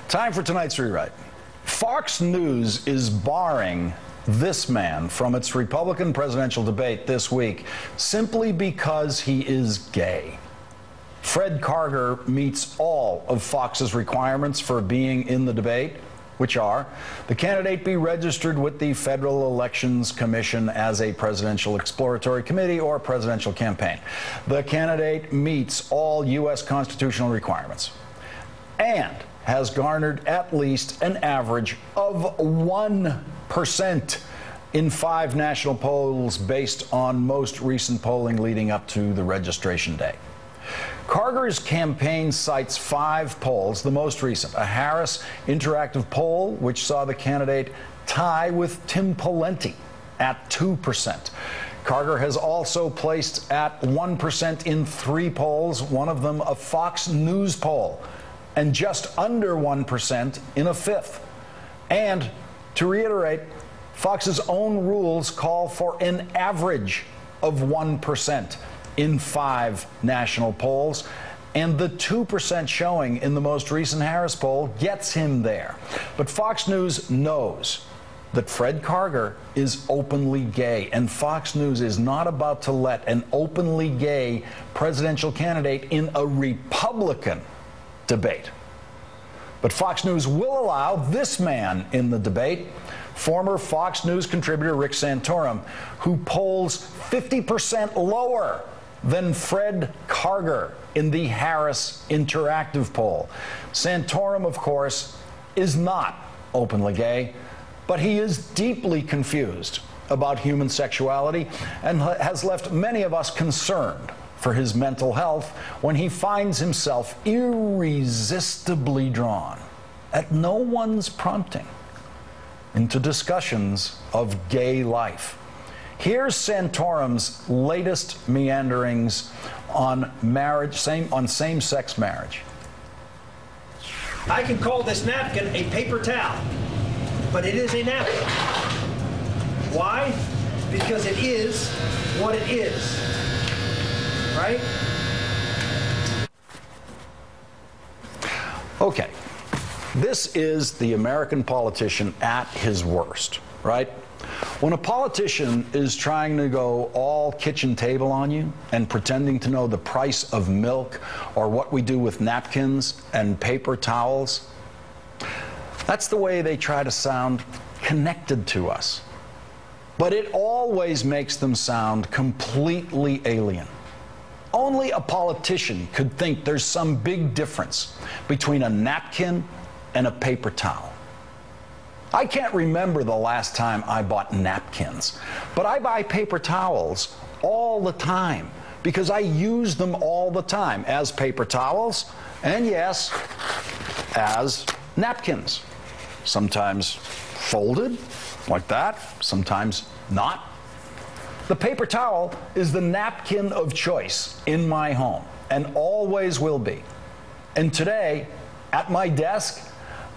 Time for tonight's rewrite. Fox News is barring this man from its Republican presidential debate this week simply because he is gay. Fred Karger meets all of Fox's requirements for being in the debate, which are the candidate be registered with the Federal Elections Commission as a presidential exploratory committee or presidential campaign. The candidate meets all U.S. constitutional requirements and has garnered at least an average of 1% in 5 national polls based on most recent polling leading up to the registration day. Karger's campaign cites 5 polls, the most recent, a Harris interactive poll, which saw the candidate tie with Tim Pawlenty at 2%. Karger has also placed at 1% in 3 polls, one of them a Fox News poll, and just under 1% in a 5th. And to reiterate, Fox's own rules call for an average of 1% in 5 national polls, and the 2% showing in the most recent Harris poll gets him there. But Fox News knows that Fred Karger is openly gay, and Fox News is not about to let an openly gay presidential candidate in a Republican debate. But Fox News will allow this man in the debate, former Fox News contributor Rick Santorum, who polls 50% lower than Fred Karger in the Harris interactive poll. Santorum, of course, is not openly gay, but he is deeply confused about human sexuality and has left many of us concerned for his mental health when he finds himself irresistibly drawn, at no one's prompting, into discussions of gay life. Here's Santorum's latest meanderings on marriage, on same-sex marriage. I can call this napkin a paper towel, but it is a napkin. Why? Because it is what it is. Right? Okay. This is the American politician at his worst, right? When a politician is trying to go all kitchen table on you and pretending to know the price of milk or what we do with napkins and paper towels, that's the way they try to sound connected to us. But it always makes them sound completely alien. Only a politician could think there's some big difference between a napkin and a paper towel. I can't remember the last time I bought napkins, but I buy paper towels all the time because I use them all the time as paper towels and, yes, as napkins. Sometimes folded like that, sometimes not. The paper towel is the napkin of choice in my home and always will be. And today, at my desk,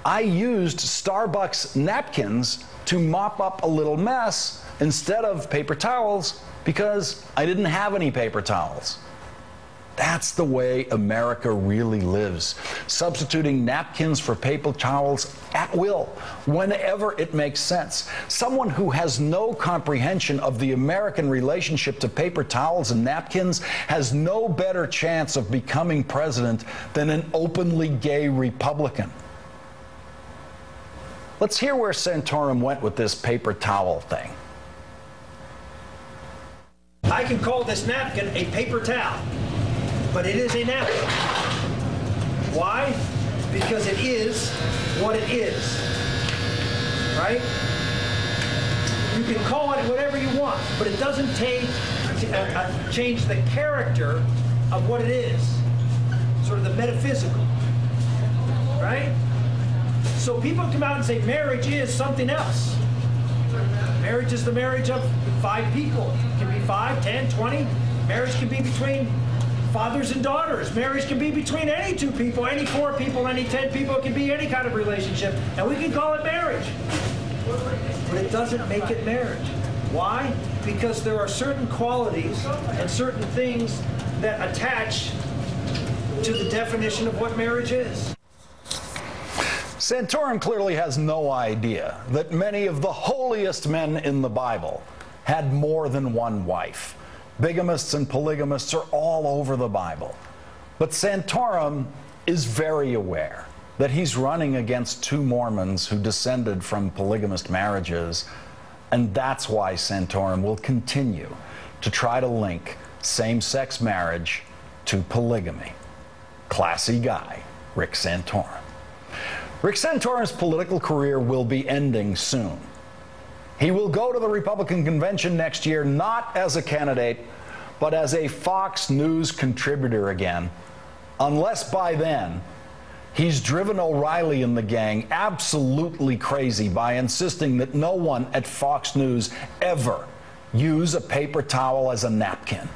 I used Starbucks napkins to mop up a little mess instead of paper towels because I didn't have any paper towels. That's the way America really lives, substituting napkins for paper towels at will, whenever it makes sense. Someone who has no comprehension of the American relationship to paper towels and napkins has no better chance of becoming president than an openly gay Republican. Let's hear where Santorum went with this paper towel thing. I can call this napkin a paper towel, but it is a napkin. Why? Because it is what it is. Right? You can call it whatever you want, but it doesn't change the character of what it is. Sort of the metaphysical. Right? So people come out and say marriage is something else. Marriage is the marriage of 5 people. It can be 5, 10, 20. Marriage can be between fathers and daughters. Marriage can be between any 2 people, any 4 people, any 10 people. It can be any kind of relationship, and we can call it marriage. But it doesn't make it marriage. Why? Because there are certain qualities and certain things that attach to the definition of what marriage is. Santorum clearly has no idea that many of the holiest men in the Bible had more than one wife. Bigamists and polygamists are all over the Bible. But Santorum is very aware that he's running against two Mormons who descended from polygamist marriages, and that's why Santorum will continue to try to link same-sex marriage to polygamy. Classy guy, Rick Santorum. Rick Santorum's political career will be ending soon. He will go to the Republican convention next year not as a candidate, but as a Fox News contributor again, unless by then he's driven O'Reilly and the gang absolutely crazy by insisting that no one at Fox News ever use a paper towel as a napkin.